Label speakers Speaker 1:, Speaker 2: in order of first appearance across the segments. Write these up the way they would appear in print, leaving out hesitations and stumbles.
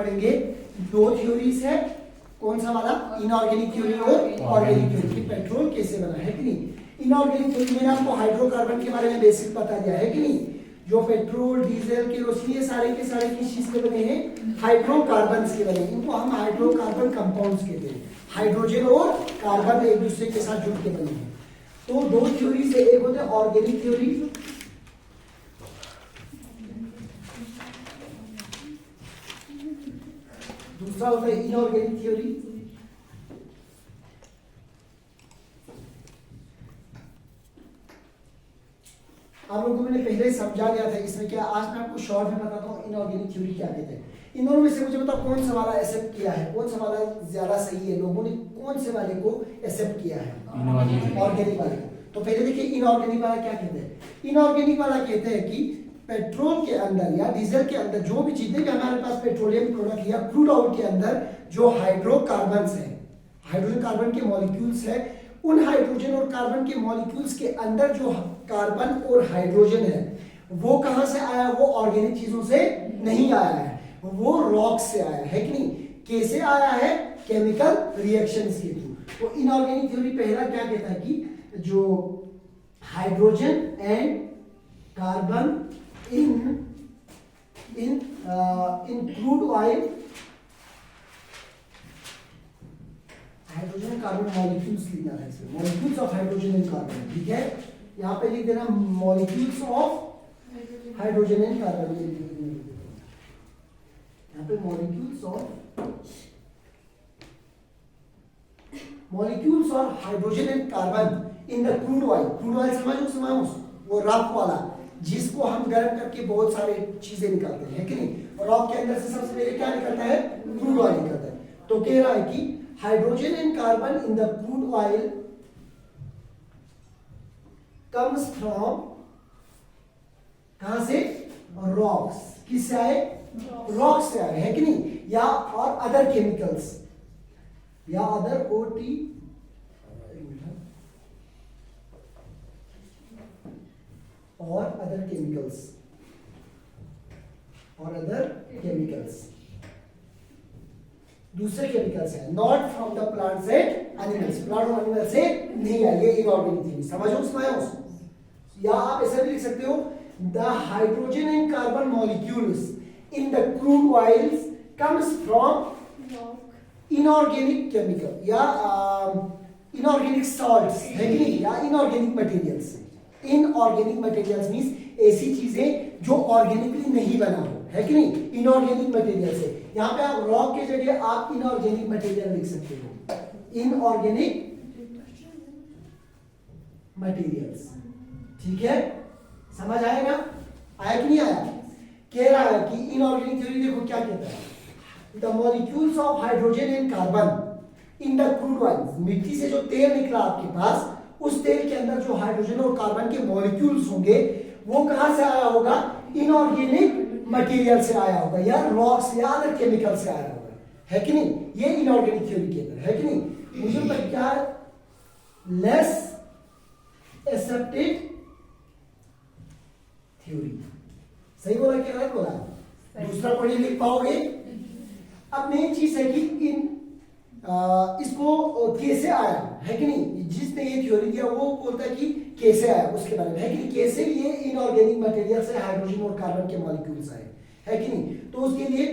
Speaker 1: पढ़ेंगे दो थ्योरीज है, कौन सा वाला, इनऑर्गेनिक थ्योरी और ऑर्गेनिक थ्योरी कि पेट्रोल कैसे बना है कि नहीं। इनऑर्गेनिक थ्योरी में आपको हाइड्रोकार्बन के बारे में बेसिक बता दिया है कि नहीं, जो पेट्रोल डीजल केरोसिन ये सारे के सारे किस चीज के बने हैं, हाइड्रोकार्बन के बने हैं, इनको हम हाइड्रोकार्बन कंपाउंड्स कहते हैं, हाइड्रोजन और कार्बन एक दूसरे के साथ जुड़ के बने हैं। तो दो थ्योरी से, एक होता है ऑर्गेनिक थ्योरी, दूसरा होता है इनऑर्गेनिक थ्योरी। आप लोगों को मैंने पहले ही समझा दिया था इसमें क्या, आज मैं आपको शॉर्ट में बताता हूँ इनऑर्गेनिक थ्योरी क्या कहते हैं। इन दोनों में से मुझे बताओ कौन सा वाला एक्सेप्ट किया है, कौन सा वाला ज्यादा सही है, लोगों ने कौन से वाले को एक्सेप्ट किया है, ऑर्गेनिक वाले को। तो पहले देखिए इनऑर्गेनिक वाला क्या कहते हैं। इनऑर्गेनिक वाला कहते हैं कि पेट्रोल के अंदर या डीजल के अंदर जो भी चीजें कि हमारे पास पेट्रोलियम प्रोडक्ट या क्रूड ऑयल के अंदर जो हाइड्रोकार्बन्स है, हाइड्रोजन कार्बन के मॉलिक्यूल्स है, उन हाइड्रोजन और कार्बन के मॉलिक्यूल्स के अंदर जो कार्बन और हाइड्रोजन है वो कहां से आया, वो ऑर्गेनिक चीजों से नहीं आया है, वो रॉक से आया है कि नहीं। कैसे आया है, केमिकल रिएक्शंस के थ्रू। तो इनऑर्गेनिक थ्योरी पहला क्या कहता है कि जो hydrogen and carbon in crude oil, hydrogen carbon molecules लिखना है इसमें, molecules of hydrogen and carbon, ठीक है। यहाँ पे लिख देना molecules of hydrogen and carbon, यहाँ पे molecules of hydrogen and carbon in the crude oil. Crude oil समझो वो रॉक वाला जिसको हम गर्म करके बहुत सारे चीजें निकालते हैं कि नहीं। रॉक के अंदर से सबसे पहले क्या निकलता है, क्रूड ऑयल निकलता है। तो कह रहा है कि hydrogen and carbon in the crude oil comes from, कहां से, रॉक्स। किससे आए, रॉक से आए है कि नहीं, या और अदर केमिकल्स, या अदर ओटी, और अदर केमिकल्स, दूसरे केमिकल्स है, not from the plants and animals, plant और एनिमल से नहीं है। ये इनऑर्गेनिक थ्योरी समझो उसमें, या आप ऐसा भी लिख सकते हो the hydrogen and carbon molecules in the crude oils comes from inorganic chemical या इनऑर्गेनिक सॉल्ट्स है कि नहीं, या inorganic materials. Inorganic materials means ऐसी चीजें जो ऑर्गेनिकली नहीं बना हो, है कि नहीं, इनऑर्गेनिक मटेरियल से। यहाँ पे आप रॉक के जगह आप इनऑर्गेनिक मटेरियल लिख सकते हो, इनऑर्गेनिक मटेरियल्स, ठीक है। समझ आएगा, आया कि नहीं आया। कह रहा है कि इनऑर्गेनिक थ्योरी देखो क्या कहता है, the molecules of hydrogen and carbon in the crude oil, मिट्टी से जो तेल निकला आपके पास, उस तेल के अंदर जो हाइड्रोजन और कार्बन के मॉलिक्यूल्स होंगे वो कहां से आया होगा, इनऑर्गेनिक मटेरियल से आया होगा, या रॉक से या अदर केमिकल से आया होगा, है कि नहीं। ये इनऑर्गेनिक थ्योरी के अंदर है कि नहीं। मुझे पता क्या, लेस एक्सेप्टेड थ्योरी, सही बोला क्या गलत बोला, दूसरा पढ़े लिख पाओगे। अब मेन चीज है कि इसको कैसे आया, है कि नहीं, जिसने ये थ्योरी दिया वो बोलता है कि कैसे आया उसके बारे में, है कि नहीं, कैसे ये इनऑर्गेनिक मटेरियल से हाइड्रोजन और कार्बन के मॉलिक्यूल्स आए, है कि नहीं। तो उसके लिए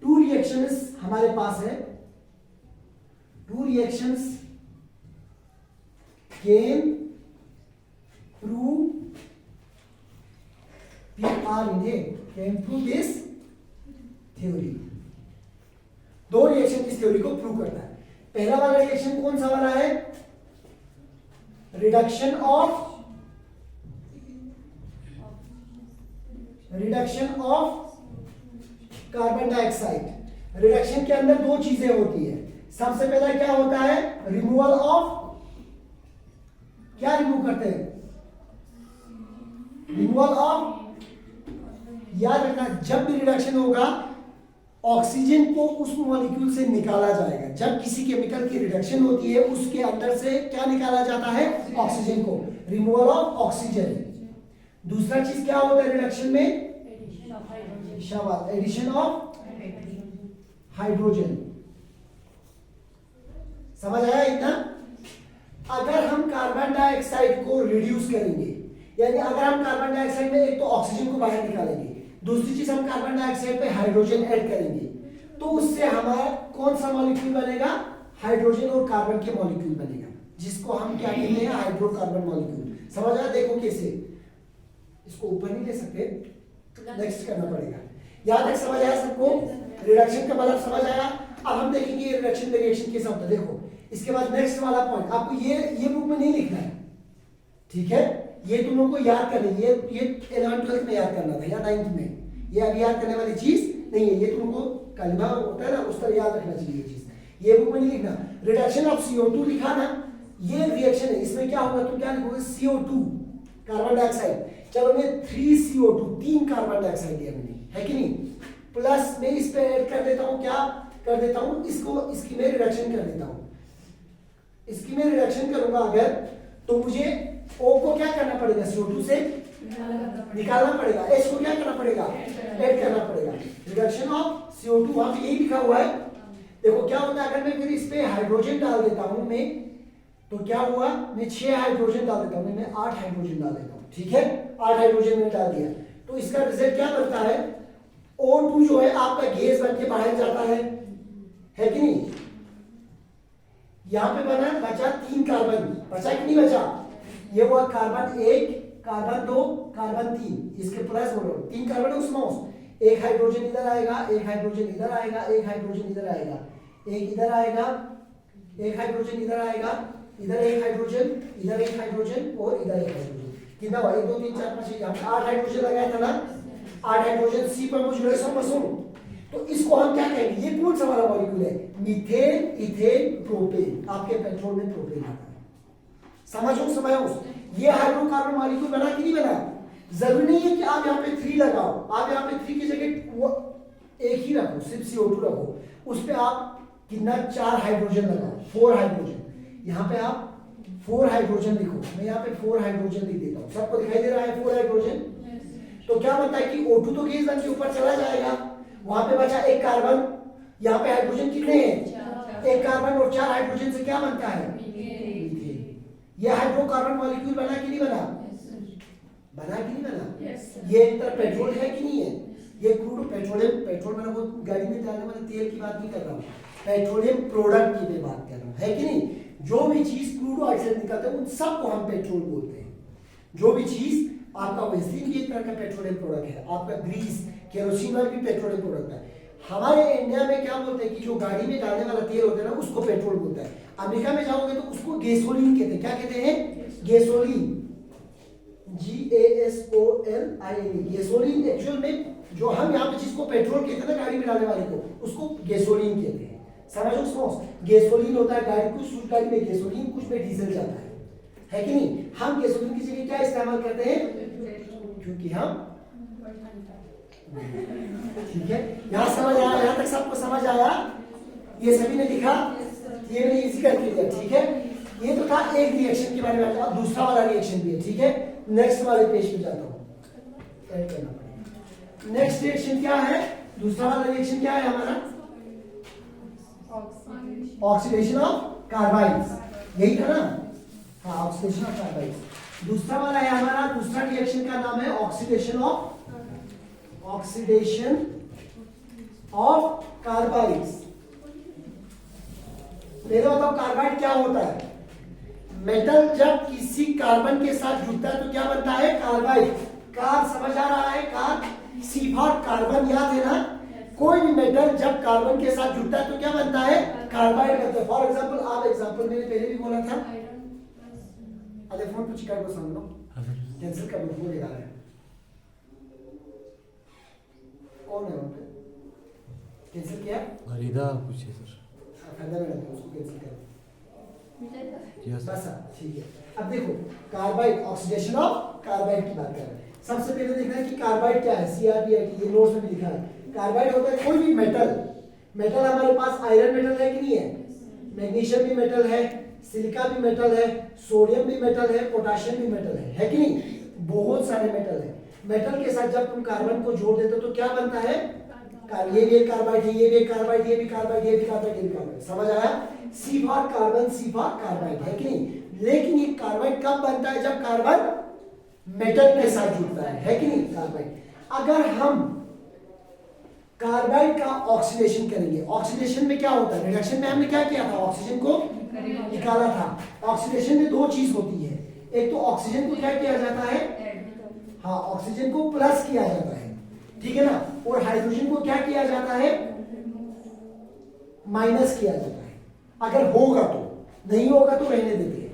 Speaker 1: टू रिएक्शंस हमारे पास है, two reactions can prove this theory. दो रिएक्शन इस थ्योरी को प्रूव करता है। पहला वाला रिएक्शन कौन सा वाला है, reduction of carbon dioxide. Reduction के अंदर दो चीजें होती है, सबसे पहला क्या होता है, रिमूवल ऑफ, क्या रिमूव करते हैं, रिमूवल ऑफ। याद रखना जब भी रिडक्शन होगा ऑक्सीजन को उस मॉलिक्यूल से निकाला जाएगा। जब किसी केमिकल की रिडक्शन होती है उसके अंदर से क्या निकाला जाता है, ऑक्सीजन को, रिमूवल ऑफ ऑक्सीजन। दूसरा चीज क्या होता है रिडक्शन में, एडिशन ऑफ हाइड्रोजन। समझ आया इतना? अगर हम कार्बन डाइऑक्साइड को रिड्यूस करेंगे, यानी अगर हम कार्बन डाइऑक्साइड में एक तो ऑक्सीजन को बाहर निकालेंगे, दूसरी चीज हम कार्बन डाइऑक्साइड पे हाइड्रोजन ऐड करेंगे, तो उससे हमारा कौन सा मॉलिक्यूल बनेगा? हाइड्रोजन और कार्बन के मॉलिक्यूल बनेगा, जिसको हम क्या कहते हैं? Hydrocarbon molecule. समझ आया? देखो कैसे, इसको ऊपर नहीं ले सकते, नेक्स्ट करना पड़ेगा। यहां तक समझ आया सबको? रिडक्शन का मतलब समझ आया? अब हम देखेंगे रिडक्शन में रिएक्शन कैसा होता है। देखो इसके बाद नेक्स्ट वाला पॉइंट आपको ये बुक में नहीं लिखना है, ठीक है? ये तुम लोग को याद करना है, ये 11th 12th में याद करना था या 9th में। ये अभी याद करने वाली चीज नहीं है, ये तुमको कलमा होता है ना, उस तरह याद रखना चाहिए ये चीज। ये बुक में नहीं लिखना। रिडक्शन ऑफ CO2 लिखा ना, ये रिएक्शन है, इसमें क्या होगा? तुम क्या लिखोगे? CO2 carbon dioxide. चलो मैं 3CO2 3 कार्बन डाइऑक्साइड दिया मैंने, है कि नहीं? प्लस मैं इस पे ऐड कर देता हूं, क्या कर देता हूं? इसको इसकी में रिडक्शन कर देता हूं। इसकी मैं रिडक्शन करूंगा अगर, तो मुझे O को क्या करना पड़ेगा? CO2 से निकालना पड़ेगा। H को क्या करना पड़ेगा? ऐड करना पड़ेगा। रिडक्शन ऑफ CO2 वहां पे यही लिखा हुआ है। देखो क्या होता है, अगर मैं फिर इस पे हाइड्रोजन डाल देता हूं मैं, तो क्या हुआ? मैं 6 हाइड्रोजन डाल देता हूं, मैं 8 हाइड्रोजन डाल देता हूं, ठीक है? 8 हाइड्रोजन मैंने डाल दिया, तो इसका रिजल्ट क्या बनता है? O2 जो है आपका गैस बन के बाहर जाता है कि नहीं? यहां पे बना बचा 3 कार्बन, बचा कि नहीं बचा? ये हुआ कार्बन 1, कार्बन 2, कार्बन 3, इसके प्लस बोलो 3 कार्बन उसमें एक हाइड्रोजन इधर आएगा, एक हाइड्रोजन इधर आएगा, एक हाइड्रोजन इधर आएगा, एक इधर आएगा, एक हाइड्रोजन इधर आएगा, इधर एक हाइड्रोजन, इधर एक हाइड्रोजन और इधर एक हाइड्रोजन। कितना हुआ? 1 2 3 4 5 6 8 हाइड्रोजन लगाया था ना, 8 हाइड्रोजन C पर मुझ रहे सब। तो इसको हम क्या कहेंगे? ये कौन सा वाला मॉलिक्यूल है? Methane, ethane, propane. आपके पेट्रोल में प्रोपेन आता है। समझो ये हाइड्रोकार्बन मॉलिक्यूल बना कि नहीं बना? जरूरी नहीं है कि आप यहाँ पे 3 लगाओ, आप यहाँ पे 3 की जगह वो एक ही रखो, सिर्फ CO2 रखो, उस पे आप कितना 4 हाइड्रोजन लगाओ, 4 हाइड्रोजन। यहाँ पे आप 4 हाइड्रोजन लिखो, मैं यहाँ पे 4 हाइड्रोजन लिख देता हूँ, सबको दिखाई दे रहा है 4 हाइड्रोजन। तो क्या बनता है कि O2 तो गैस बन के ऊपर चला जाएगा, वहां पे बचा एक कार्बन, यहाँ पे हाइड्रोजन कितने हैं? एक कार्बन, और 4 हाइड्रोजन से क्या बनता है? मीथेन। ये हाइड्रोकार्बन मॉलिक्यूल बना कि नहीं बना? बना कि नहीं बना? ये एक तरह पेट्रोल है कि नहीं है? ये क्रूड पेट्रोलियम, पेट्रोल मैंने वो गाड़ी में डालने वाले तेल की बात नहीं कर रहा हूँ, पेट्रोलियम प्रोडक्ट की मैं बात कर रहा हूँ, है कि नहीं? जो भी चीज क्रूड ऑयल से निकलता है उन सबको हम पेट्रोल बोलते हैं। जो भी चीज आपका वेस्लिन भी एक तरह का पेट्रोलियम प्रोडक्ट है, आपका ग्रीस, केरोसिन ऑयल भी पेट्रोलियम प्रोडक्ट है। हमारे इंडिया में क्या बोलते हैं कि जो गाड़ी में डालने वाला तेल होता है ना, उसको पेट्रोल बोलता है। अमेरिका में जाओगे तो उसको गैसोलीन कहते हैं। क्या कहते हैं? Gasoline, GASOLIN। गैसोलीन एक्चुअल में जो हम यहाँ पे जिसको पेट्रोल कहते हैं ना गाड़ी में डालने वाले को, उसको गैसोलीन कहते हैं। समझो? गैसोलीन होता है गाड़ी, कुछ गाड़ी में गैसोलीन, कुछ में डीजल जाता है कि नहीं? हम गैसोलीन की जगह क्या इस्तेमाल करते हैं? क्योंकि हम, ठीक है? यहाँ समझ आया? यहाँ तक सबको समझ आया? ये सभी ने लिखा, ये मैंने इजी करके दिया, ठीक है? ये तो था एक रिएक्शन के बारे में। अब दूसरा वाला रिएक्शन भी है, ठीक है? नेक्स्ट वाले पेज पे जाता हूँ, ऐड करना पड़ेगा। नेक्स्ट रिएक्शन क्या है? दूसरा वाला रिएक्शन क्या है हमारा? ऑक्सीडेशन ऑफ कार्बाइड्स, यही था ना? हाँ, ऑक्सीडेशन ऑफ कार्बाइड्स। दूसरा वाला है हमारा, दूसरा रिएक्शन का नाम है ऑक्सीडेशन ऑफ कार्बाइड्स। पहले बताओ कार्बाइड क्या होता है? मेटल जब किसी कार्बन के साथ जुड़ता है तो क्या बनता है? कार्बाइड। कार समझ आ रहा है? कार, सीफा, कार्बन याद है ना? कोई भी मेटल जब कार्बन के साथ जुड़ता है तो क्या बनता है? कार्बाइड बनता है। फॉर एग्जांपल, आप एग्जांपल मैंने पहले भी बोला था, अरे फोन कुछ कर दो, समझ लो, कैंसिल कर दो, भूल रहा है कौन है? वहां पे कैंसिल किया?
Speaker 2: फरीदा कुछ है सर,
Speaker 1: फरीदा मैडम, उसको कैंसिल कर
Speaker 2: यस
Speaker 1: बस। ठीक है, अब देखो कार्बाइड, ऑक्सीडेशन ऑफ कार्बाइड की बात कर रहे हैं। सबसे पहले देखना है कि कार्बाइड क्या है। CRBID, ये नोट्स में भी लिखा है। कार्बाइड होता है कोई भी मेटल। मेटल हमारे पास आयरन मेटल है कि नहीं है? मैग्नीशियम भी मेटल है, सिलिका भी मेटल है, सोडियम भी मेटल है, पोटेशियम भी मेटल है कि नहीं? बहुत सारे मेटल है। मेटल के साथ जब तुम कार्बन को जोड़ देते हो तो क्या बनता है? ये भी एक कार्बाइड है, ये भी एक कार्बाइड, ये भी कार्बाइड, ये भी कार्बाइड, ये भी कार्बाइड। समझ आया? C for carbon, C for carbide, है कि नहीं? लेकिन ये कार्बाइड कब बनता है? जब कार्बन मेटल के साथ जुड़ता है कि नहीं? कार्बाइड। अगर हम कार्बाइड का ऑक्सीडेशन करेंगे, ऑक्सीडेशन में क्या होता है? रिडक्शन में हमने क्या किया था? ऑक्सीजन को निकाला था। ऑक्सीडेशन में दो चीज होती है, एक तो ऑक्सीजन को क्या किया जाता है? हाँ, ऑक्सीजन को प्लस किया जाता है, ठीक है ना? और हाइड्रोजन को क्या किया जाता है? माइनस किया जाता है। अगर होगा तो, नहीं होगा तो रहने देते हैं।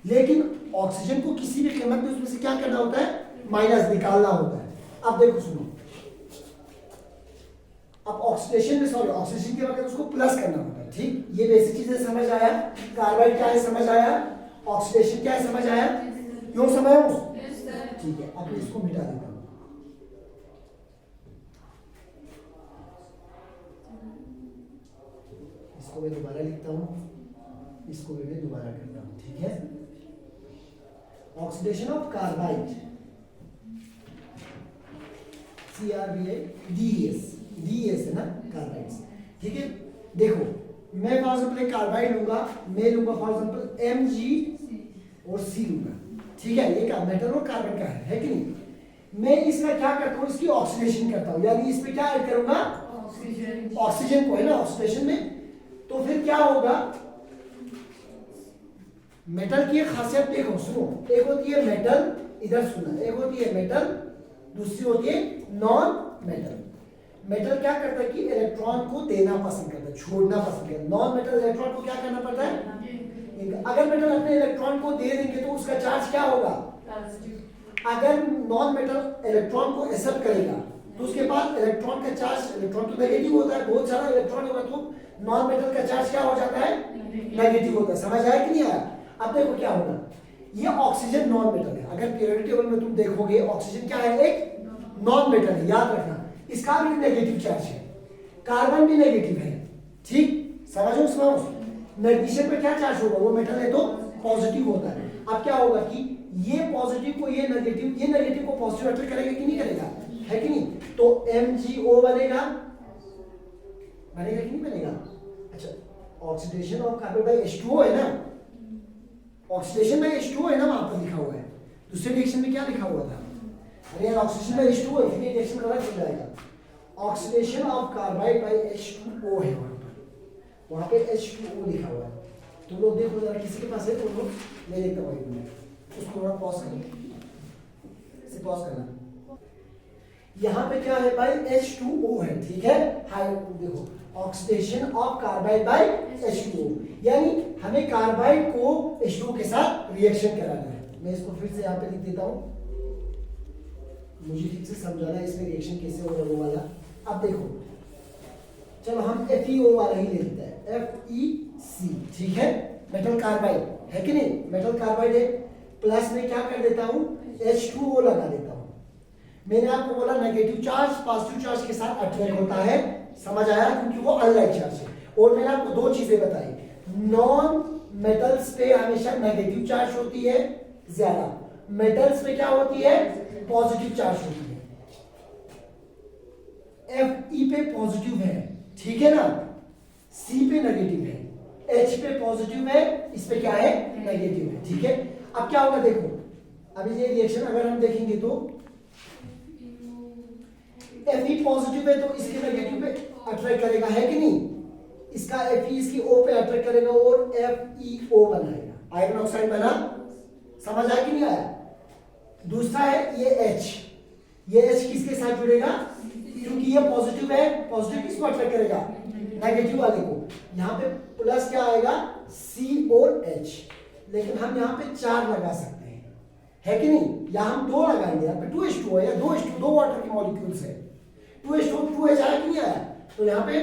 Speaker 1: लेकिन ऑक्सीजन को किसी भी कीमत में उसमें से क्या करना होता है? माइनस निकालना होता है। अब देखो सुनो, अब ऑक्सीडेशन में सॉरी ऑक्सीजन के वक्त उसको प्लस करना होता है, ठीक? ये बेसिक चीजें समझ आया? कार्बाइड क्या है समझ आया? ऑक्सीडेशन क्या है समझ आया? क्यों समझ आया? ठीक है, अब इसको मिटा देता हूं। इसको मैं दोबारा लिखता हूं, इसको भी मैं दोबारा करता हूं, ठीक है? Oxidation of carbide, CRBA DES है ना, कार्बाइड्स, ठीक है? देखो मैं फॉर एग्जांपल एक कार्बाइड लूंगा, मैं लूंगा फॉर एग्जांपल Mg और C लूंगा, ठीक है? ये क्या मेटल और कार्बन का है कि नहीं? मैं इसका क्या करता हूँ? इसकी ऑक्सीडेशन करता हूँ, यानी इसमें क्या ऐड करूंगा? ऑक्सीजन को, है ना, ऑक्सीडेशन में। तो फिर क्या होगा? मेटल की एक खासियत देखो, सुनो, एक होती है मेटल, इधर सुनना, एक होती है मेटल, दूसरी होती है नॉन मेटल। मेटल क्या करता है कि इलेक्ट्रॉन को देना पसंद करता है, छोड़ना पसंद करता है। नॉन मेटल इलेक्ट्रॉन को क्या करना पड़ता है? अगर मेटल अपने इलेक्ट्रॉन को दे देंगे तो उसका चार्ज क्या होगा? अगर नॉन मेटल इलेक्ट्रॉन को एक्सेप्ट करेगा तो उसके बाद इलेक्ट्रॉन का चार्ज, इलेक्ट्रॉन तो नेगेटिव होता है, बहुत सारा इलेक्ट्रॉन होगा तो नॉन मेटल का चार्ज क्या हो जाता है? नेगेटिव होता है। समझ आया कि नहीं आया? अब देखो क्या होगा, ये ऑक्सीजन नॉन मेटल है। अगर पीरियोडिक टेबल में तुम देखोगे ऑक्सीजन क्या है? एक नॉन मेटल है, याद रखना। इसका भी नेगेटिव चार्ज है, कार्बन भी नेगेटिव है, ठीक? समझो? मैग्नीशियम पे क्या चार्ज होगा? वो मेटल है तो पॉजिटिव होता है। अब क्या होगा कि ये पॉजिटिव को ये नेगेटिव को पॉजिटिव अट्रैक्ट करेगा कि नहीं करेगा? है कि नहीं? तो MgO बनेगा कि नहीं बनेगा? अच्छा, oxidation of carbon bye H2O है ना, ऑक्सीडेशन बाय H2O है ना, वहां पर लिखा हुआ है। दूसरे रिएक्शन में क्या लिखा हुआ था? अरे यार, ऑक्सीडेशन बाय H2O है, ये रिएक्शन गलत हो जाएगा। Oxidation of carbide bye H2O है, वहां पे H2O लिखा हुआ है। तुम लोग देखो जरा, किसी के पास है? तुम लोग, मैं देखता हूँ, उसको थोड़ा पॉज करना, इसे पॉज करना। यहाँ पे क्या है भाई? H2O है, ठीक है? हाई देखो, oxidation of carbide bye H2O, यानी हमें कार्बाइड को H2O के साथ रिएक्शन कराना है। मैं इसको फिर से यहाँ पे लिख देता हूँ, मुझे ठीक से समझाना है इसमें रिएक्शन कैसे होगा वो वाला। अब देखो, चलो हम FeO वाला ही ले लेते हैं, FeC, ठीक है? मेटल कार्बाइड है कि नहीं? मेटल कार्बाइड है, प्लस में क्या कर देता हूँ? H2O लगा देता हूँ। मैंने आपको बोला नेगेटिव चार्ज पॉजिटिव चार्ज के साथ अट्रैक्ट होता है, समझ आया? क्योंकि वो अनलाइक चार्ज है। और मैंने आपको दो चीजें बताई, नॉन मेटल्स पे हमेशा नेगेटिव चार्ज होती है ज्यादा, मेटल्स पे क्या होती है? पॉजिटिव चार्ज होती है। Fe पे पॉजिटिव है, ठीक है ना? C पे नेगेटिव है, H पे पॉजिटिव है, इस पे क्या है? नेगेटिव है, ठीक है? अब क्या होगा देखो, अभी ये रिएक्शन अगर हम देखेंगे तो Fe पॉजिटिव है तो इसके नेगेटिव पे अट्रैक्ट करेगा, है कि नहीं? इसका Fe इसकी O पे अट्रैक्ट करेगा और FeO बनाएगा, आयरन ऑक्साइड बना। समझ आया कि नहीं आया? दूसरा है ये H किसके साथ जुड़ेगा? क्योंकि ये पॉजिटिव है, पॉजिटिव किसको अट्रैक्ट करेगा? नेगेटिव वाले को। यहाँ पे प्लस क्या आएगा? C और H, लेकिन हम यहाँ पे 4 लगा सकते हैं, है कि नहीं? यहाँ हम 2 लगाएंगे, यहाँ पे 2H2 है या 2H2, 2 वाटर के मॉलिक्यूल्स है, 2H2 2H आया कि नहीं आया? तो यहाँ पे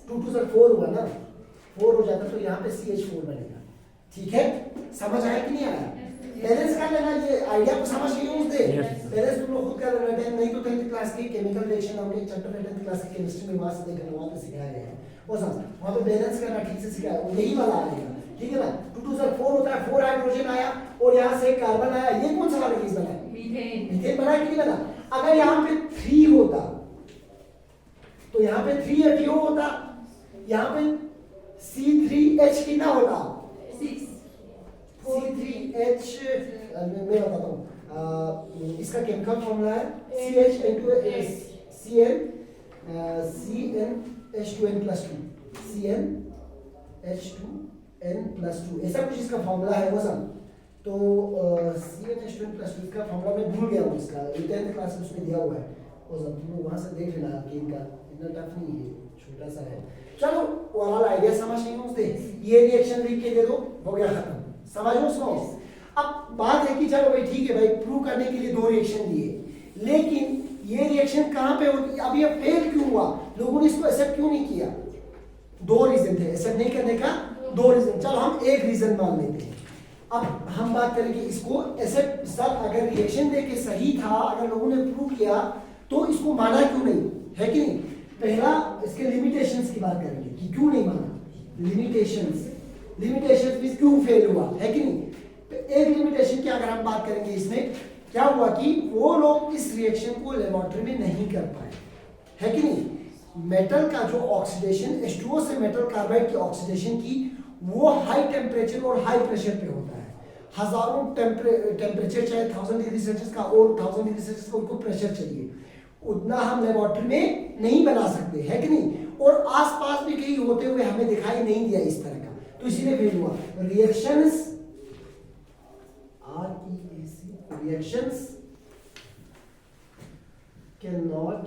Speaker 1: 2 2 4 हुआ ना, 4 हो जाता तो यहाँ पे CH4 बनेगा, ठीक है? समझ आया कि नहीं आया? बैलेंस कर लेना, ये आइडिया को समझ के यूज दे। बैलेंस तुम लोग खुद कर लेना, टाइम नहीं तो 10th क्लास की केमिकल रिएक्शन हमने चैप्टर में 10th क्लास की केमिस्ट्री में वहां से देखना, वहां पे सिखाया गया है, वो समझ, वहां पे बैलेंस करना ठीक से सिखाया, यही वाला आएगा, ठीक है ना? 2 2 4 होता है, 4 हाइड्रोजन आया और यहाँ से कार्बन आया, ये कौन सा वाला केस बना है? मीथेन बना कि नहीं बना? अगर यहाँ पे 3 होता तो यहाँ पे 3HO होता, यहाँ पे C3H कितना होता,
Speaker 3: 6
Speaker 1: C3H मैं बताता हूँ, इसका केमिकल फॉर्मूला है CH into CN CnH2n+2 CnH2n+2 ऐसा कुछ इसका फॉर्मूला है वो सब। तो CnH2n+2 इसका फॉर्मूला मैं भूल गया हूँ, इसका 10th क्लास में उसमें दिया हुआ है वो सब, तुम लोग वहाँ से देख लेना, आपके इनका इतना टफ नहीं है, छोटा सा है। चलो ओवरऑल आइडिया समझ नहीं हो, ये रिएक्शन लिख के दे दो, हो गया खत्म, समझ लो उसको। अब बात है कि चलो भाई ठीक है भाई, प्रूव करने के लिए 2 रिएक्शन दिए, लेकिन ये रिएक्शन कहाँ पे होती, अब ये फेल क्यों हुआ, लोगों ने इसको एक्सेप्ट क्यों नहीं किया? 2 रीजन थे एक्सेप्ट नहीं करने का, 2 रीजन। चलो हम एक रीजन मान लेते हैं। अब हम बात करेंगे इसको एक्सेप्ट, सर अगर रिएक्शन देके सही था, अगर लोगों ने प्रूव किया तो इसको माना क्यों नहीं, है कि नहीं? पहला इसके लिमिटेशंस की बात करेंगे कि क्यों नहीं माना, लिमिटेशंस में क्यों फेल हुआ, है कि नहीं? तो एक लिमिटेशन की अगर हम बात करेंगे, इसमें क्या हुआ कि वो लोग इस रिएक्शन को लेबोरेटरी में नहीं कर पाए, है कि नहीं? मेटल का जो ऑक्सीडेशन H2O से मेटल कार्बाइड की ऑक्सीडेशन की, वो हाई टेम्परेचर और हाई प्रेशर पे होता है। हजारों टेम्परेचर चाहे 1000 डिग्री सेल्सियस का और 1000 डिग्री सेल्सियस का उनको प्रेशर चाहिए, उतना हम लेबोरेटरी में नहीं बना सकते, है कि नहीं? और आसपास भी कहीं होते हुए हमें दिखाई नहीं दिया इस तरह का, तो इसीलिए फेल हुआ। Reactions reactions cannot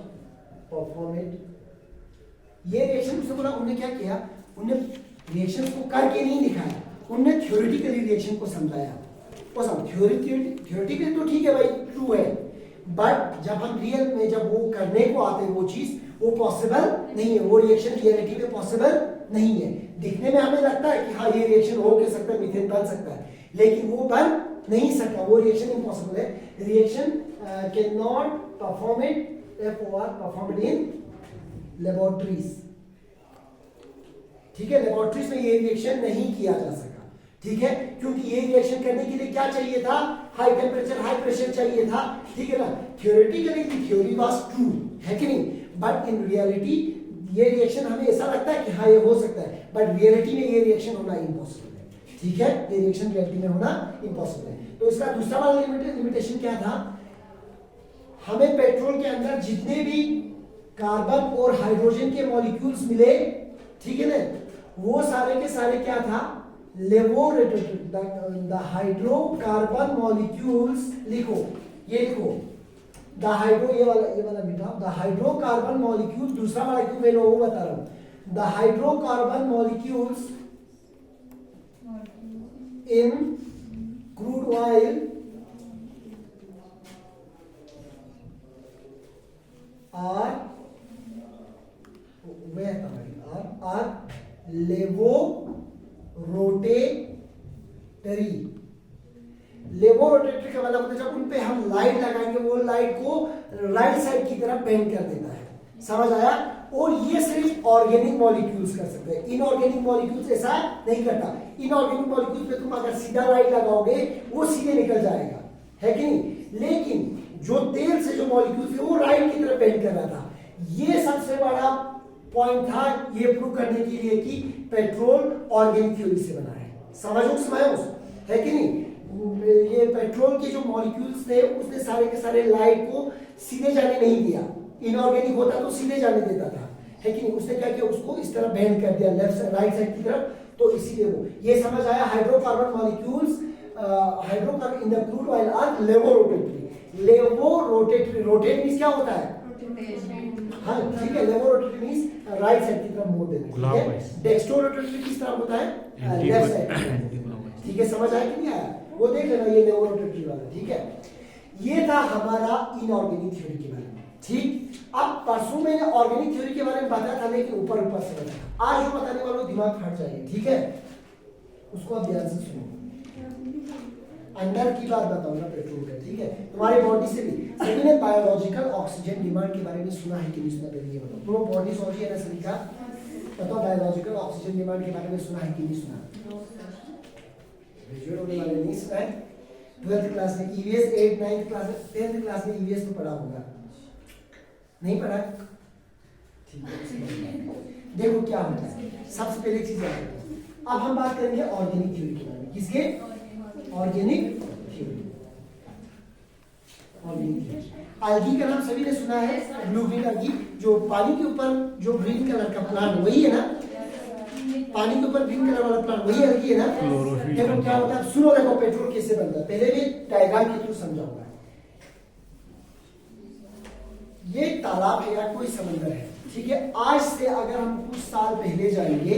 Speaker 1: perform it। ये रिएक्शन उसने बोला, उन्होंने क्या किया, उन्होंने रिएक्शन को करके नहीं दिखाया, उन्होंने थ्योरेटिकली रिएक्शन को समझाया। वो सब थ्योरेटिकली तो ठीक है भाई, ट्रू है, बट जब हम रियल में जब वो करने को आते हैं वो चीज, वो पॉसिबल नहीं है, वो रिएक्शन रियलिटी में पॉसिबल नहीं है। दिखने में हमें लगता है कि हाँ ये रिएक्शन हो के सकता है, मीथेन बन सकता है, लेकिन वो बन नहीं सकता, वो रिएक्शन इम्पॉसिबल है। Reaction can not perform it, therefore performed in laboratories। ठीक है, लेबोरेटरीज में ये रिएक्शन नहीं किया जा सका, ठीक है, क्योंकि ये रिएक्शन करने के लिए क्या चाहिए था, हाई टेम्परेचर हाई प्रेशर चाहिए था, ठीक है ना? Theoretically the theory was true, है कि नहीं? बट इन रियलिटी ये रिएक्शन हमें ऐसा लगता है कि हाँ ये हो सकता है, बट रियलिटी में ये रिएक्शन होना इम्पॉसिबल है, ठीक है? ये रिएक्शन रियलिटी में होना इम्पॉसिबल है। तो इसका दूसरा वाला लिमिटेशन क्या था, हमें पेट्रोल के अंदर जितने भी कार्बन और हाइड्रोजन के मॉलिक्यूल्स मिले, ठीक है ना, वो सारे के सारे क्या था, लेबोरेटरी द हाइड्रोकार्बन मॉलिक्यूल्स, लिखो ये लिखो, द हाइड्रो, ये वाला बेटा, द हाइड्रोकार्बन मॉलिक्यूल, दूसरा वाला क्यों मैं लोगों को बता रहा हूं, the hydrocarbon molecules in crude oil are laboratory. Laboratory का मतलब जब उन पे हम लाइट लगाएंगे, वो लाइट को राइट साइड की तरफ बेंड कर देता है, समझ आया? और ये सिर्फ ऑर्गेनिक मॉलिक्यूल्स कर सकते हैं, इनऑर्गेनिक मॉलिक्यूल्स ऐसा नहीं करता। इनऑर्गेनिक मॉलिक्यूल्स पे तुम अगर सीधा लाइट लगाओगे वो सीधे निकल जाएगा, है कि नहीं? लेकिन जो तेल से जो मॉलिक्यूल्स है वो राइट की तरफ बेंड कर रहा था। ये सबसे बड़ा पॉइंट था ये प्रूव करने के लिए कि पेट्रोल ऑर्गेनिक थ्योरी से बना है, समझो है कि नहीं? ये पेट्रोल के जो मॉलिक्यूल्स थे उसने सारे के सारे लाइट को सीधे जाने नहीं दिया, इनऑर्गेनिक होता तो सीधे जाने देता था, है कि नहीं? उसने क्या किया, उसको इस तरह बेंड कर दिया लेफ्ट साइड राइट साइड की तरफ, तो इसीलिए वो ये समझ आया। Hydrocarbon molecules hydrocarbon in the crude oil are laboratory. Laboratory, rotate means क्या होता है, हाँ ठीक है, लेबोरेटरी मींस राइट साइड की तरफ मोड़ देना, ठीक है? डेक्स्ट्रोरोटेटरी किस तरह होता है, लेफ्ट साइड, ठीक है? समझ आया कि नहीं आया? वो देख लेना, ये लेबोरेटरी वाला, ठीक है? ये था हमारा इनऑर्गेनिक थ्योरी के बारे में, ठीक? अब परसों मैंने ऑर्गेनिक थ्योरी के बारे में बताया था, लेकिन ऊपर से बताया, आज जो बताने वालों दिमाग फट जाएगा, ठीक है? उसको आप ध्यान से सुनो। अंदर की बात बताऊं ना पेट्रोल का, ठीक है? तुम्हारी बॉडी से भी सभी ने बायोलॉजिकल ऑक्सीजन डिमांड के बारे में सुना है कि नहीं सुना, पहले ये बताओ। तुम बॉडी सॉल्जी है ना सभी का, बताओ बायोलॉजिकल ऑक्सीजन डिमांड के बारे में सुना है कि नहीं सुना? ग्रेजुएट होने वाले नहीं सुना है? 12th क्लास में EVS, 8th 9th class 10th class में ईवीएस तो पढ़ा होगा, नहीं पढ़ा? ठीक है, देखो क्या होता है। सबसे पहले एक चीज याद रखो, अब हम बात करेंगे ऑर्गेनिक थ्योरी के बारे में। किसके? Organic theory. Organic theory, algae का नाम सभी ने सुना है, ब्लू ग्रीन algae, जो पानी के ऊपर जो ग्रीन कलर का प्लांट वही है ना, पानी के ऊपर ग्रीन कलर वाला प्लांट वही algae है ना। देखो क्या होता है, सुनो, देखो पेट्रोल कैसे बनता है, पहले भी डायग्राम के थ्रू समझाऊंगा। ये तालाब है या कोई समंदर है, ठीक है। आज से अगर हम कुछ साल पहले जाएंगे,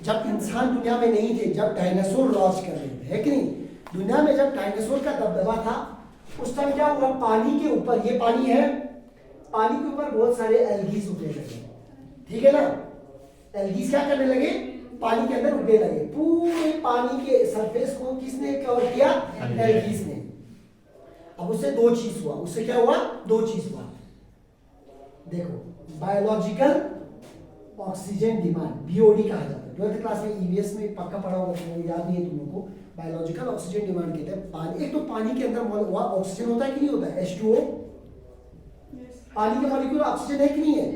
Speaker 1: जब इंसान दुनिया में नहीं थे, जब डायनासोर राज कर रहे थे, है कि नहीं, दुनिया में जब डायनासोर का दबदबा था, उस टाइम क्या हुआ, पानी के ऊपर, ये पानी है, पानी के ऊपर बहुत सारे एल्गीज उगने लगे, ठीक है ना। एल्गीज क्या करने लगे, पानी के अंदर उगने लगे। पूरे पानी के सरफेस को किसने कवर किया, एल्गीज ने। अब उससे दो चीज हुआ, उससे क्या हुआ, दो चीज हुआ। देखो, बायोलॉजिकल ऑक्सीजन डिमांड, बीओडी कहा जाता है, 12th क्लास में ईवीएस में पक्का पढ़ा होगा, तुमको याद नहीं है तुम लोगों को। बायोलॉजिकल ऑक्सीजन डिमांड कहते हैं पानी, एक तो पानी के अंदर ऑक्सीजन होता है कि नहीं होता है, H2O, पानी का मॉलिक्यूल ऑक्सीजन है कि नहीं है,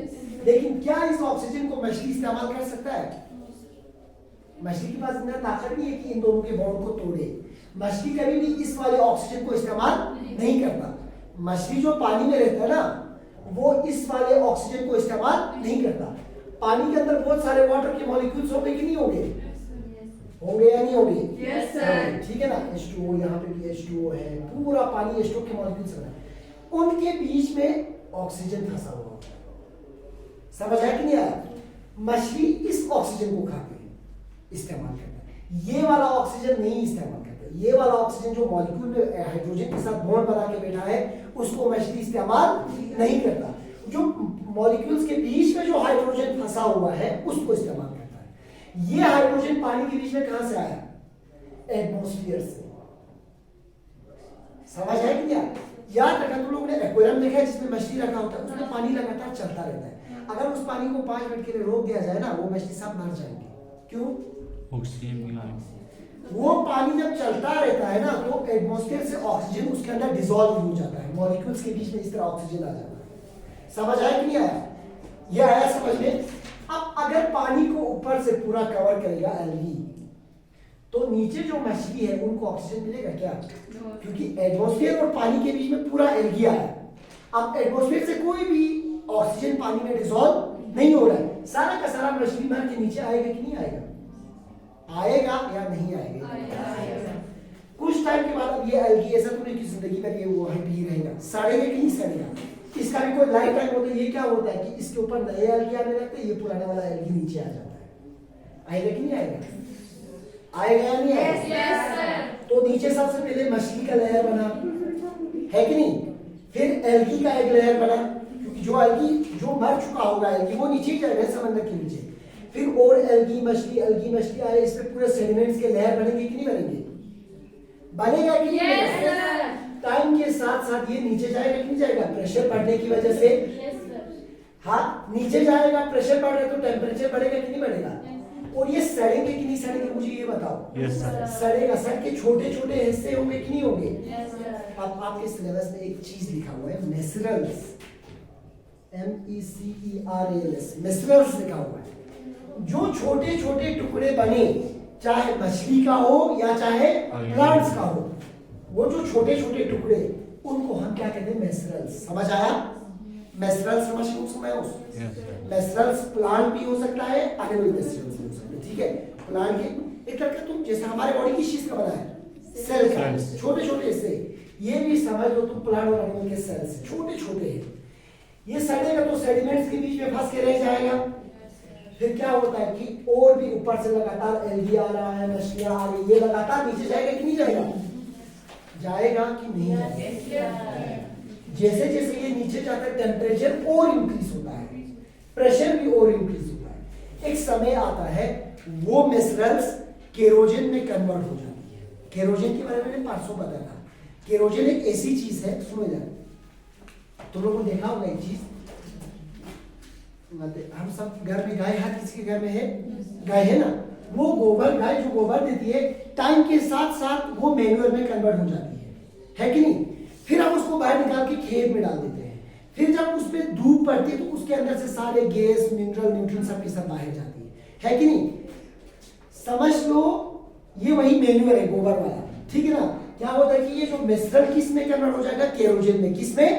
Speaker 1: लेकिन क्या इस ऑक्सीजन को मछली इस्तेमाल कर सकता है? मछली के पास इतना ताकत नहीं है कि इन दोनों के बॉन्ड को तोड़े। मछली कभी भी इस वाले ऑक्सीजन को इस्तेमाल नहीं करता। मछली जो पानी में रहता है ना, वो इस वाले ऑक्सीजन को इस्तेमाल नहीं करता। पानी के अंदर बहुत सारे वाटर के मॉलिक्यूल्स होंगे कि नहीं होंगे, होंगे या नहीं होंगे?
Speaker 3: Yes sir.
Speaker 1: ठीक है ना, H2O, यहाँ पे भी H2O है, पूरा पानी H2O के मॉलिक्यूल्स है, उनके बीच में ऑक्सीजन फंसा हुआ होता है। समझ आया कि नहीं आया? मछली इस ऑक्सीजन को खाती है, इस्तेमाल करता है, ये वाला ऑक्सीजन नहीं इस्तेमाल करता। ये वाला ऑक्सीजन जो मॉलिक्यूल में हाइड्रोजन के साथ बॉन्ड बना के बैठा है, उसको मछली इस्तेमाल नहीं करता। जो मॉलिक्यूल्स के बीच में जो हाइड्रोजन फंसा हुआ है, उसको इस्तेमाल करता है। ये हाइड्रोजन पानी के बीच में कहां से आया? एटमॉस्फेयर से। समझ आया कि क्या? याद रखा, तुम लोगों ने एक्वेरियम देखा है जिसमें मछली रखा होता है, उसमें पानी लगातार चलता रहता है। अगर उस पानी को 5 मिनट के लिए रोक दिया जाए ना, वो मछली सब मर जाएंगे। क्यों?
Speaker 2: ऑक्सीजन मिला
Speaker 1: वो पानी जब चलता रहता है ना, तो एटमॉस्फेयर से ऑक्सीजन उसके अंदर डिसॉल्व हो जाता है, मॉलिक्यूल्स के बीच में इस तरह ऑक्सीजन आ जाता है। समझ आया कि नहीं आया? ये आया समझ में? अब अगर पानी को ऊपर से पूरा कवर करेगा एल्गी, तो नीचे जो मछली है उनको ऑक्सीजन मिलेगा क्या? क्योंकि एटमॉस्फेयर और पानी के बीच में पूरा एल्गी आया। अब एटमॉस्फेयर से कोई भी ऑक्सीजन पानी में डिसॉल्व नहीं हो रहा है, सारा का सारा मछली मर के नीचे आएगा कि नहीं आएगा? आएगा या नहीं आएगा? कुछ टाइम के बाद अब ये एल्गी ऐसा तो नहीं कि जिंदगी भर ये वो है भी रहेगा, सड़ेगा कि नहीं सड़ेगा? इसका भी कोई लाइफ टाइम होता है। ये क्या होता है कि इसके ऊपर नए एल्गी आने लगते हैं, ये पुराने वाला एल्गी नीचे आ जाता है। आएगा कि नहीं आएगा? आएगा या नहीं आएगा? तो नीचे सबसे पहले मछली का लेयर बना, है कि नहीं? फिर एल्गी का एक लेयर बना, क्योंकि जो एल्गी जो मर चुका होगा एल्गी वो नीचे जाएगा समंदर के नीचे। फिर और एल्गी मछली आए, इस पे पूरे सेडिमेंट्स के लेयर बनेंगे कि नहीं बनेंगे? बनेगा कि नहीं बनेगा? टाइम के साथ साथ ये नीचे जाएगा कि नहीं जाएगा? प्रेशर बढ़ने की वजह से हाँ नीचे जाएगा। प्रेशर बढ़ रहा है तो टेम्परेचर बढ़ेगा कि नहीं बढ़ेगा? और ये सड़ेंगे कि नहीं सड़ेंगे, मुझे ये बताओ।
Speaker 2: Yes sir.
Speaker 1: सड़ेगा, सड़ के छोटे छोटे हिस्से होंगे कि नहीं होंगे?
Speaker 3: Yes sir.
Speaker 1: अब आपके सिलेबस में एक चीज लिखा हुआ है, मेसरल्स, MECERALS, मेसरल्स लिखा हुआ है। जो छोटे छोटे टुकड़े बने, चाहे मछली का हो या चाहे प्लांट्स का हो, वो जो छोटे छोटे टुकड़े, उनको हम क्या कहते हैं? मेसरल्स। समझ आया? मेसरल्स मेसरल्स प्लांट भी हो सकता है, एनिमल मेसरल्स भी हो सकता है। ठीक है, प्लांट के एक करके तुम जैसे हमारे बॉडी की चीज का बना है, सेल का, छोटे छोटे हिस्से, ये भी समझ लो तुम प्लांट और एनिमल के सेल्स छोटे छोटे हैं। ये सड़ेगा तो सेडिमेंट्स के बीच में फंस के रह जाएगा। फिर क्या होता है कि और भी ऊपर से लगातार एल्गी आ रहा है, मछलियां आ रही, ये लगातार नीचे जाएगा कि नहीं जाएगा? जाएगा कि नहीं जाएगा? जैसे जैसे ये नीचे जाता है टेम्परेचर और इंक्रीज होता है, प्रेशर भी और इंक्रीज होता है। एक समय आता है वो मिनरल्स केरोजन में कन्वर्ट हो जाती है। केरोजन के बारे में मैंने परसों बताया था। केरोजन एक ऐसी चीज है, सुनो जाए, तुम लोगों ने देखा होगा एक चीज, हम सब घर में गाय, हर किसी के घर में है गाय, है ना? वो गोबर, गाय जो गोबर देती है, टाइम के साथ साथ वो मैन्यूअर में कन्वर्ट हो जाती है कि नहीं? फिर हम उसको बाहर निकाल के खेत में डाल देते हैं। फिर जब उस पर धूप पड़ती है तो उसके अंदर से सारे गैस, मिनरल, न्यूट्रन सब की सब बाहर जाती है कि नहीं? समझ लो ये वही मैन्यूअर है गोबर वाला, ठीक है ना? क्या होता है कि ये जो मिश्रण किस में कन्वर्ट हो जाएगा? केरोजन में। किस में?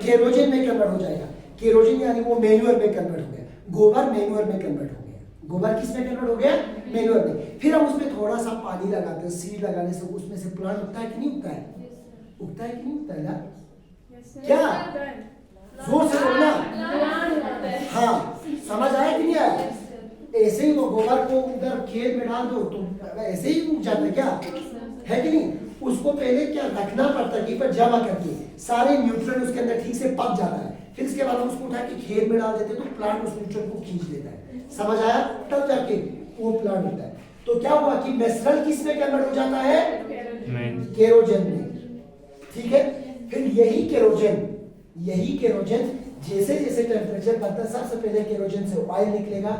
Speaker 1: केरोजन में कन्वर्ट हो जाएगा। केरोजन यानी वो मैन्यूअर में कन्वर्ट हो गया, गोबर मैन्यूअर में कन्वर्ट हो गया। गोबर किस में कन्वर्ट हो गया? मैन्यूअर में। फिर हम उसमें थोड़ा सा पानी लगाते हैं, सीड लगाने से उसमें से प्लांट उगता है कि नहीं उगता है? उगता है कि नहीं उगता है यार? क्या जोर से बोलना। हाँ, समझ आया कि नहीं आया? ऐसे ही तो गोबर को उधर खेत में डाल दो तो ऐसे ही उग जाता है क्या? है कि नहीं? उसको पहले क्या रखना पड़ता है कि पर जमा करके सारे न्यूट्रिएंट उसके अंदर ठीक से पक जाता है, फिर इसके बाद हम उसको उठा के खेत में डाल देते तो प्लांट उस न्यूट्रिएंट को खींच लेता है। समझ आया? तब जाके वो प्लांट होता है। तो क्या हुआ कि मिश्रण किस में कन्वर्ट हो जाता है? केरोजन में, ठीक है? फिर यही केरोजन जैसे जैसे टेम्परेचर बढ़ता है, सबसे पहले केरोजन से ऑयल निकलेगा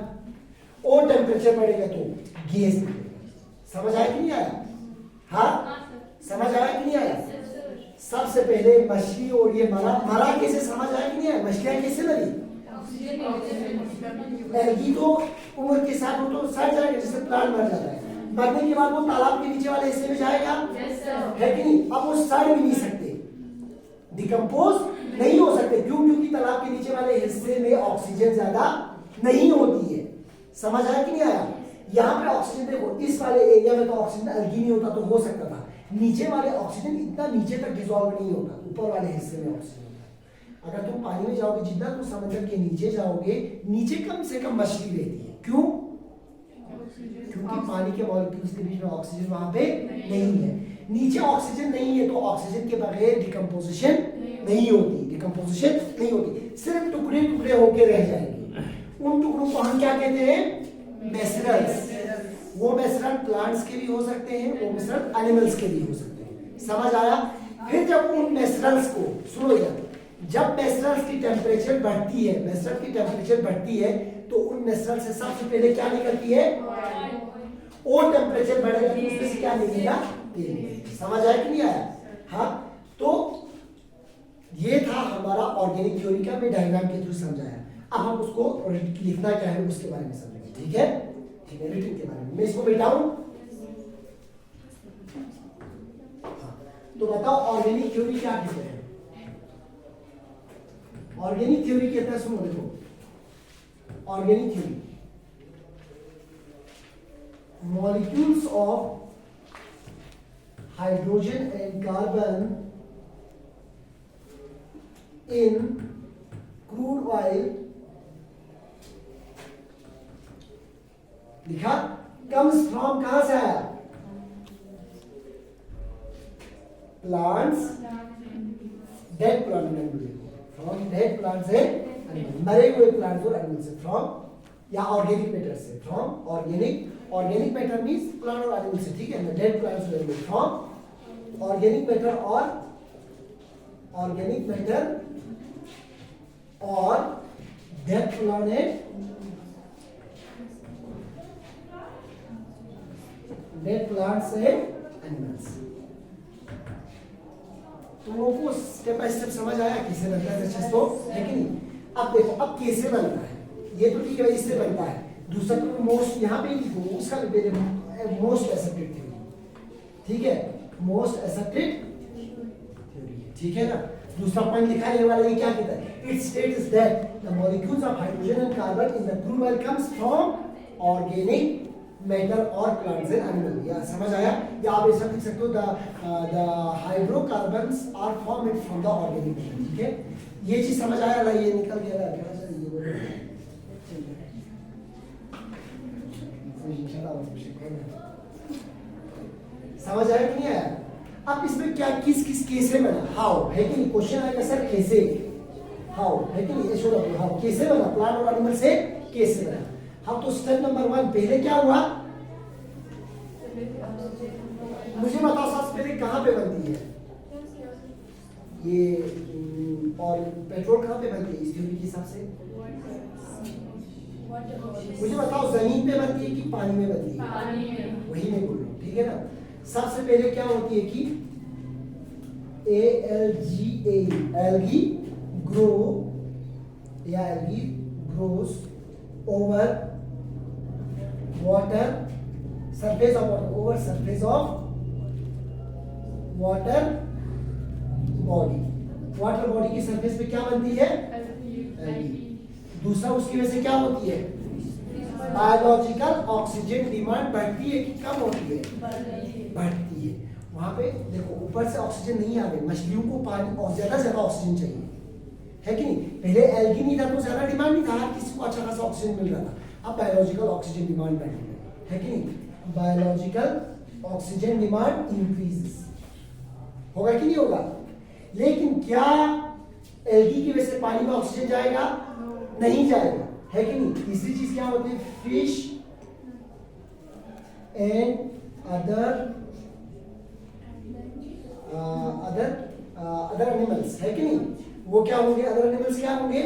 Speaker 1: और टेम्परेचर बढ़ेगा तो गैस निकलेगा। समझ आया कि नहीं आया? हाँ, समझ आया कि नहीं आया? सबसे पहले मछली और ये मरा कैसे, समझ आया कि नहीं आया? मछलियां कैसे मरी? एल्गी तो उम्र के साथ वो तो सड़ जाएगा, जैसे प्लांट मर जाता है। मरने के बाद वो तालाब के नीचे वाले हिस्से में जाएगा, है कि नहीं? अब वो सड़ भी नहीं सकते, डिकम्पोज नहीं हो सकते। क्यों? क्योंकि तालाब के नीचे वाले हिस्से में ऑक्सीजन ज्यादा नहीं होती है। समझ आया कि नहीं आया? यहाँ पे ऑक्सीजन देखो, इस वाले एरिया में तो ऑक्सीजन एल्गी नहीं होता तो हो सकता था, नीचे वाले ऑक्सीजन इतना नीचे तक डिसॉल्व नहीं होता, ऊपर वाले हिस्से में ऑक्सीजन होता है। अगर तुम पानी में जाओगे, जितना तुम समंदर के नीचे जाओगे, नीचे कम से कम मछली रहती है। क्यों? क्योंकि पानी के मॉलिक्यूल्स के बीच में ऑक्सीजन वहां पे नहीं है। नीचे ऑक्सीजन नहीं है तो ऑक्सीजन के बगैर डिकम्पोजिशन नहीं होती, सिर्फ टुकड़े टुकड़े होके रह जाएंगे। उन टुकड़ों को हम क्या कहते हैं? मिश्रल्स। वो मिश्रण प्लांट्स के भी हो सकते हैं, वो मिश्रण एनिमल्स के भी हो सकते हैं। समझ आया? फिर जब उन मिश्रल्स को सुनो, जब मिश्रल्स की टेम्परेचर बढ़ती है तो उन मिश्रण से सबसे पहले क्या निकलती है? और टेम्परेचर बढ़ेगा तो उसमें से क्या निकलेगा? तेल। समझ आया कि नहीं आया? हाँ, तो ये था हमारा ऑर्गेनिक थ्योरी का, मैं डायग्राम के थ्रू समझाया। अब हम उसको लिखना क्या है उसके बारे में समझेंगे, ठीक है? रिटिंग के बारे में मैं इसको मिटाऊं। तो बताओ ऑर्गेनिक थ्योरी क्या कहते हैं? ऑर्गेनिक थ्योरी कहता है, सुनो देखो, organic theory molecules of hydrogen and carbon in crude oil लिखा comes from, कहां से आया? plants, dead plant, from dead plants से मरे हुए प्लांट्स और एनिमल से, फ्रॉम या ऑर्गेनिक मैटर से, from organic matter means plant और एनिमल से, ठीक है? डेड प्लांट्स से, फ्रॉम ऑर्गेनिक मैटर और डेड प्लांट डेड प्लांट्स से एनिमल्स। तो लोगों को स्टेप बाय स्टेप समझ आया कैसे बनता है चीज, तो है कि नहीं? अब देखो अब कैसे बनता है, ये तो ठीक है भाई, इससे बनता है। दूसरा तो मोस्ट, यहाँ पे लिखो उसका भी पहले मोस्ट एक्सेप्टेड थ्योरी, ठीक है? मोस्ट एक्सेप्टेड थ्योरी, ठीक है ना? दूसरा पॉइंट लिखा है ये वाला, ये क्या कहता है? It states that the molecules of hydrogen and carbon in the crude oil comes from organic matter और प्लांट्स एंड एनिमल। या समझ आया? या आप ऐसा लिख सकते हो the hydrocarbons are formed from the organic matter, ठीक है? ये चीज समझ आया? ये निकल गया समझ आया कि नहीं आया? अब इसमें क्या किस कैसे बना, हाउ, है कि नहीं? क्वेश्चन आएगा सर कैसे, हाउ, है कि नहीं? हाउ कैसे बना, प्लांट और एनिमल से कैसे बना? हम तो स्टेप नंबर 1 पहले क्या हुआ मुझे बताओ, सबसे पहले कहां पे बनती है ये, और पेट्रोल कहां पे बनती है इस थ्योरी के हिसाब से? मुझे बताओ जमीन पे बनती है कि पानी में बनती है? पानी में। वही मैं बोल रहा हूँ, ठीक है ना? सबसे पहले क्या होती है कि एल्गी ग्रो या algae grows over water surface of water, over surface of water body. Water body की सरफेस पे क्या बनती है? एल्गी। दूसरा उसकी वजह से क्या होती है? बायोलॉजिकल ऑक्सीजन डिमांड बढ़ती है कि कम होती है? बढ़ती है। वहां पे देखो ऊपर से ऑक्सीजन नहीं आ रही, मछलियों को पानी और ज्यादा ऑक्सीजन चाहिए, है कि नहीं? पहले एल्गी नहीं था तो ज्यादा डिमांड नहीं था, हर किसी को अच्छा खासा ऑक्सीजन मिल रहा था। अब बायोलॉजिकल ऑक्सीजन डिमांड बढ़ रही है कि नहीं? बायोलॉजिकल ऑक्सीजन डिमांड इंक्रीजेस, होगा कि नहीं होगा? लेकिन क्या एल्गी की वजह से पानी में ऑक्सीजन जाएगा? नहीं जाएगा, है कि नहीं? तीसरी चीज क्या होती है? फिश एंड अदर एनिमल्स, है कि नहीं? वो क्या होंगे? अदर एनिमल्स क्या होंगे?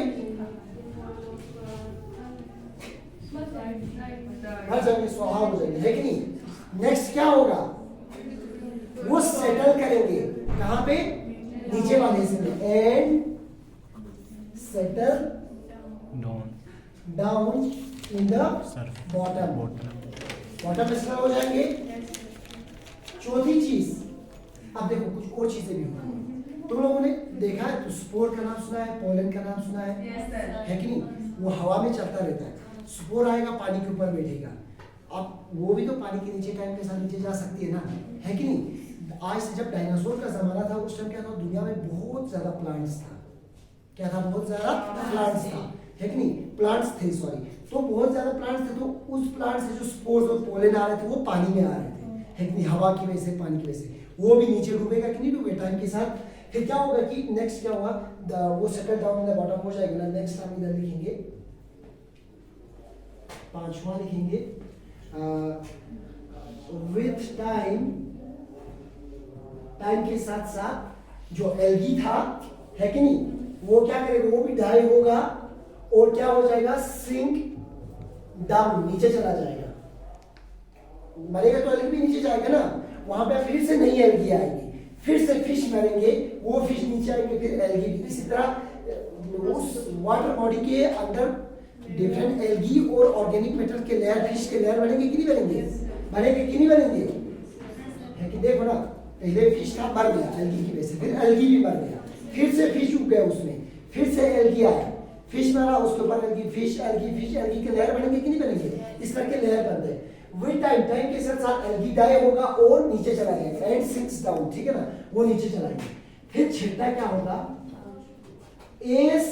Speaker 1: मर जाएंगे, स्वाहा हो जाएंगे, है कि नहीं? नेक्स्ट क्या होगा? वो सेटल करेंगे कहां पे? नीचे वाले हिस्से में, and settle down in the bottom, bottom में सेटल हो जाएंगे। चौथी चीज, अब देखो कुछ और चीजें भी होती हैं। तुम लोगों ने देखा है तो स्पोर का नाम सुना है, पोलन का नाम सुना है कि नहीं? वो हवा में चलता रहता है। स्पोर आएगा पानी के ऊपर बैठेगा, अब वो भी तो पानी के नीचे टाइम के साथ नीचे जा सकती है ना, है कि नहीं? आज से जब डायनासोर का जमाना था उस टाइम क्या था? दुनिया में बहुत ज्यादा प्लांट्स था। क्या था? बहुत ज्यादा प्लांट्स था, है कि नहीं? प्लांट्स थे, सॉरी। तो बहुत ज्यादा प्लांट्स थे, तो उस प्लांट से जो स्पोर्स और पोलन आ रहे थे वो पानी में आ रहे थे, है कि नहीं? हवा की वजह से, पानी की वजह से वो भी नीचे डूबेगा कि नहीं डूबेगा टाइम के साथ? फिर क्या होगा कि नेक्स्ट क्या होगा? वो settle down in the bottom हो जाएगा ना। नेक्स्ट हम इधर लिखेंगे, पांचवा लिखेंगे, विथ टाइम के साथ साथ जो एल्गी था, है कि नहीं, वो क्या करेगा? वो भी डाई होगा और क्या हो जाएगा? सिंक डाउन, नीचे चला जाएगा। मरेगा तो एल्गी भी नीचे जाएगा ना, वहां पे फिर से नई एल्गी आएगी, फिर से फिश मरेंगे, वो फिश नीचे आएंगे, फिर एल्गी भी। इसी तरह उस वाटर बॉडी के अंदर डिफरेंट एल्गी और ऑर्गेनिक मैटर के लेयर, फिश के लेयर बनेंगे कि नहीं बनेंगे? बनेंगे कि नहीं बनेंगे? है कि देखो ना, पहले फिश था, मर गया एल्गी की वजह से, फिर एल्गी भी मर गया, फिर से फिश उग गया उसमें, फिर से एल्गी आया, फिश मरा, उसके ऊपर एल्गी, फिश एल्गी के लेयर बनेंगे कि नहीं बनेंगे? इस तरह के लेयर बनते हैं। विद टाइम के साथ एल्गी डाई होगा और नीचे चला जाएगा, एंड सिंक्स डाउन, ठीक है ना? वो नीचे चला जाएगा। फिर छठा क्या होगा? एस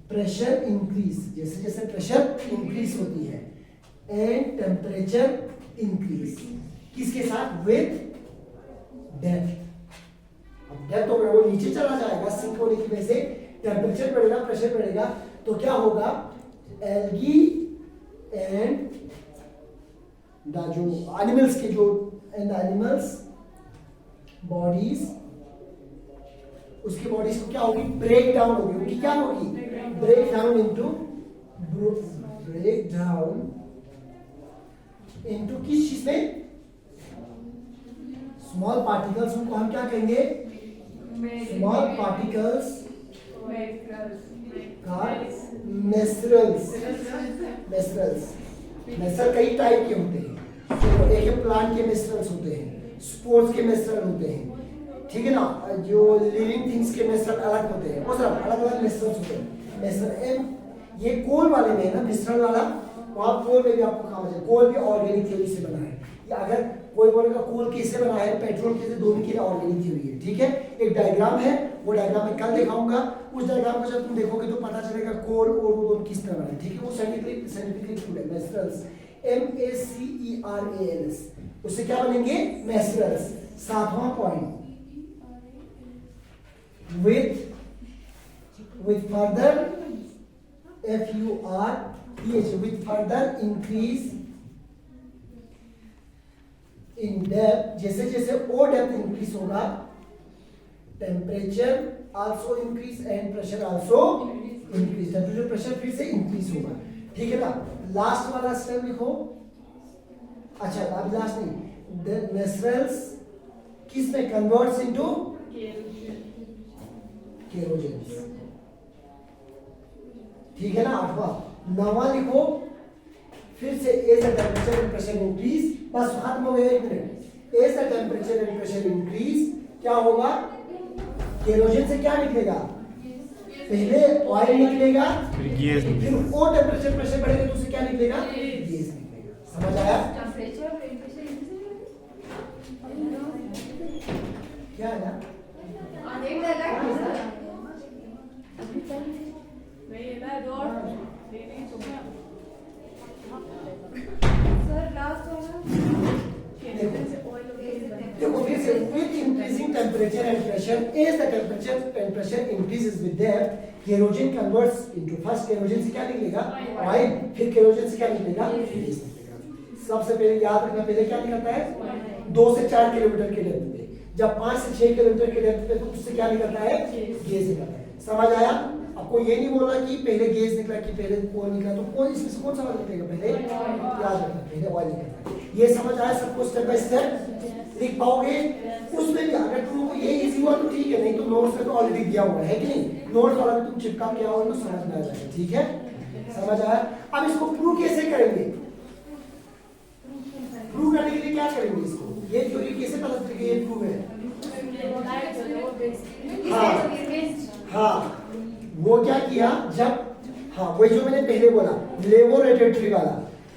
Speaker 1: प्रेशर इंक्रीज, जैसे जैसे प्रेशर इंक्रीज होती है, एंड टेम्परेचर इंक्रीज, किसके साथ? With depth. अब डेप्थ होगा, वो नीचे चला जाएगा सिंक होने की वजह से, टेम्परेचर बढ़ेगा, प्रेशर बढ़ेगा, तो क्या होगा? एल्गी एंड जो एनिमल्स के जो एंड एनिमल्स बॉडीज, उसकी बॉडीज को क्या होगी? ब्रेक डाउन होगी। उनकी क्या होगी? ब्रेक डाउन इनटू किस चीज में? Small particles. उनको हम क्या कहेंगे? स्मॉल पार्टिकल्स का मिसरल्स। मिसरल कई टाइप के होते हैं, तो एक प्लांट के मिसरल्स होते हैं, स्पोर्स के मिसरल होते हैं, ठीक है ना? जो लिविंग थिंग्स के मिसरल अलग होते हैं, वो सब अलग अलग मिसरल्स होते हैं। मिसरल ये कोल वाले में है ना, मिसरल वाला, वहाँ कोल में भी आपको कहा जाए, कोल भी ऑर्गेनिक थ्योरी से बना है। या अगर कोई बोलेगा कोल किससे बना है, पेट्रोल किससे, दोनों की ऑर्गेनिक थ्योरी है, ठीक है? एक डायग्राम है, वो डायग्राम मैं कल दिखाऊंगा। उस डायग्राम को जब तुम देखोगे तो पता चलेगा कोल और वो दोनों किस तरह बना है, ठीक है? वो साइंटिफिकली प्रूव है। मिसरल्स, MACERALS, उससे क्या बनेंगे? मिसरल्स। सातवां point, with further with further increase in depth, जैसे जैसे और डेप्थ इंक्रीज होगा, temperature also increase and pressure also increase. Temperature pressure फिर से इंक्रीज होगा, ठीक है ना? लास्ट वाला स्टेप लिखो। अच्छा अभी लास्ट नहीं, द मिसरल्स किस में कन्वर्ट्स इनटू केरोजेंस। ठीक है ना। 8वां 9वां लिखो फिर से as the temperature and pressure increase, बस खत्म हो गया 1 minute. As the temperature and pressure increase क्या होगा, केरोजन से क्या निकलेगा, पहले ऑयल निकलेगा फिर वो टेम्परेचर प्रेशर बढ़ेगा तो उससे क्या निकलेगा, गैस निकलेगा। समझ आया क्या है ना। देखो फिर से with increasing temperature and pressure, as the temperature and pressure increases with that, केरोजन converts into, first केरोजन से क्या निकलेगा, ऑयल, फिर केरोजन से क्या निकलेगा, गैस निकलेगा। सबसे पहले याद रखना, पहले क्या निकलता है 2 से 4 किलोमीटर के डेप्थ पे, जब 5 से 6 किलोमीटर के डेप्थ पे तो उससे क्या निकलता है, गैस निकलता है। समझ आया। आपको ये नहीं बोला कि पहले गैस निकला कि पहले ऑयल निकला, तो कौन इसमें से कौन सा वाला निकलेगा, पहले याद रखना पहले ऑयल निकलता है। ये समझ आया सबको, स्टेप बाय स्टेप लिख पाओगे। उसमें भी अगर तुमको ये इजी हुआ तो ठीक है, नहीं तो नोट्स में तो ऑलरेडी दिया हुआ है कि नहीं, नोट्स वाला भी तुम चिपका के आओ तो समझ में आ जाएगा। ठीक है, समझ आया। अब इसको प्रूव कैसे करेंगे, प्रूव करने के लिए क्या करेंगे, इसको ये थ्योरी कैसे पता चलेगा ये प्रूव है। हाँ वो क्या किया, जब हाँ वही जो मैंने पहले बोला लेबोरेटरी वाला,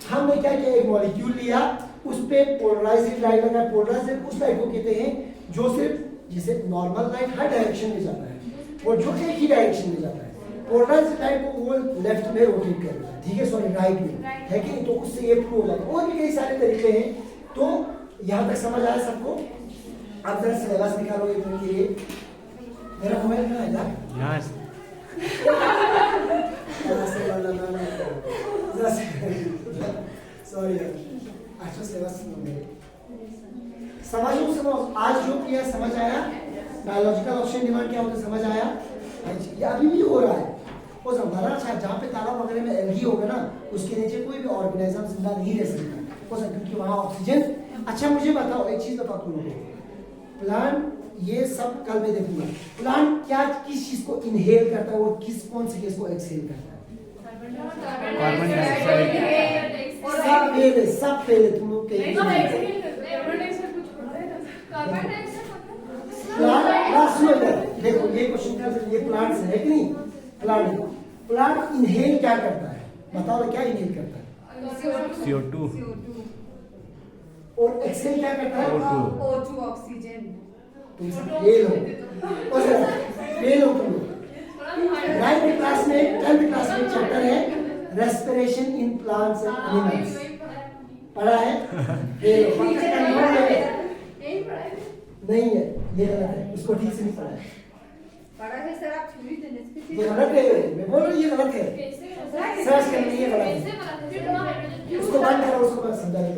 Speaker 1: हमने क्या किया, एक मॉलिक्यूल लिया, उस पे पोलराइज्ड लाइट लगा, पोलराइज्ड उस लाइट को कहते हैं जो सिर्फ जैसे नॉर्मल लाइट हर डायरेक्शन में जाता है और जो एक ही डायरेक्शन में जाता है, पोलराइज्ड लाइट को वो लेफ्ट में रोटेट करेगा, ठीक है, सॉरी राइट में, है कि नहीं, तो उससे ये प्रूव हो जाता है। और भी कई सारे तरीके हैं। तो यहाँ तक समझ आया सबको। अब जरा सिलेबस निकालो एक मिनट के लिए। मेरा मोबाइल कहाँ है यार, सॉरी यार, अच्छा सिलेबस समझो। आज जो किया समझ आया, बायोलॉजिकल ऑक्सीजन डिमांड क्या होता है समझ आया। ये अभी भी हो रहा है, वो हमारा जहाँ पे तालाब वगैरह में एल्गी होगा ना, उसके नीचे कोई भी ऑर्गेनिज्म जिंदा नहीं रह सकता, क्योंकि वहाँ ऑक्सीजन। अच्छा मुझे बताओ एक चीज बताओ तुम लोगों को, प्लांट ये सब कल मैं देखूंगा, प्लांट क्या किस चीज को इनहेल करता है और किस कौन सी गैस को एक्सहेल करता है। सब पहले तुम लोग देखो ये क्वेश्चन ये प्लांट है कि नहीं, प्लांट इनहेल क्या करता है, बताओ ना क्या इनहेल करता है,
Speaker 2: CO2
Speaker 1: और एक्सहेल क्या करता है,
Speaker 3: O2 ऑक्सीजन।
Speaker 1: फेल हो तुम लोग। 9th क्लास में 10th क्लास में चैप्टर है respiration in plants and animals, पढ़ा है, नहीं है, ये गलत है, उसको ठीक से नहीं पढ़ा है,
Speaker 3: सर आप थ्योरी देने से
Speaker 1: ये गलत है, मैं बोल रहा हूँ ये गलत है, सर्च करनी है, गलत है, उसको बंद करो, उसको बंद समझा नहीं।